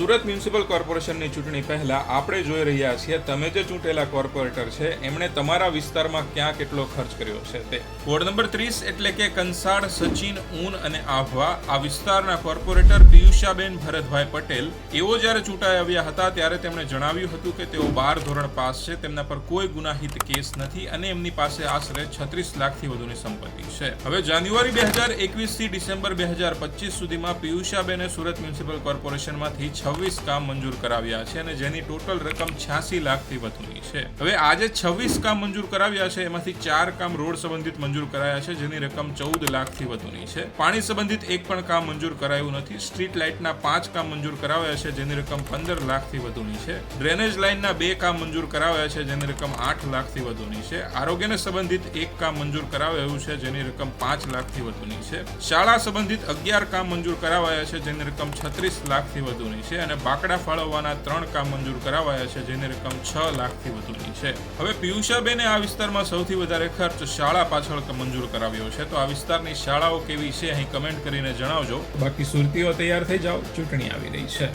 Surat municipal કોર્પોરેશનની ચૂંટણી પહેલા આપણે જોઈ રહ્યા છીએ તમે જે ચૂંટેલા કોર્પોરેટર છે એમણે તમારા વિસ્તારમાં ક્યાં કેટલો ખર્ચ કર્યો છે તે. વોર્ડ નંબર 30 એટલે કે કંસાડ, સચિન, ઊન અને આહવા આ વિસ્તારના કોર્પોરેટર પિયુષાબેન ભરતભાઈ પટેલ એવો જ્યારે ચૂંટાઈ આવ્યા હતા ત્યારે તેમણે જણાવ્યું હતું કે તેઓ 12 ધોરણ પાસ છે, તેમના પર કોઈ ગુનાહિત કેસ નથી અને એમની પાસે આશરે 36 લાખથી વધુની સંપત્તિ છે. હવે જાન્યુઆરી 2021 થી ડિસેમ્બર 2025 સુધીમાં પિયુષાબેને સુરત મ્યુનિસિપલ કોર્પોરેશનમાંથી 26 કામ મંજૂર કરાવ્યા છે અને જેની ટોટલ રકમ 86 લાખથી વધુની છે. હવે આજે 26 કામ મંજૂર કરાવ્યા છે એમાંથી 4 કામ રોડ સંબંધિત મંજૂર કરાયા છે જેની રકમ 14 લાખથી વધુની છે. પાણી સંબંધિત એક પણ કામ મંજૂર કરાયું નથી. સ્ટ્રીટ લાઇટના 5 કામ મંજૂર કરાવ્યા છે જેની રકમ 15 લાખથી વધુની છે. ડ્રેનેજ લાઇનના 2 કામ મંજૂર કરાવ્યા છે જેની રકમ 8 લાખથી વધુની છે. આરોગ્યને સંબંધિત એક કામ મંજૂર કરાવાયું છે જેની રકમ 5 લાખથી વધુની છે. શાળા સંબંધિત 11 કામ મંજૂર કરાવાયા છે જેની રકમ 36 લાખથી વધુની છે અને બાકડા ફાળવવાના 3 કામ મંજૂર કરાવાયા છે જેની રકમ 6 લાખથી વધુની છે. હવે પિયુષાબેને આ વિસ્તારમાં સૌથી વધારે ખર્ચ શાળા પાછળ મંજૂર કરાવ્યો છે. તો આ વિસ્તારની શાળાઓ કેવી છે અહીં કમેન્ટ કરીને જણાવજો. બાકી સુરતીઓ તૈયાર થઈ જાઓ, ચૂંટણી આવી રહી છે.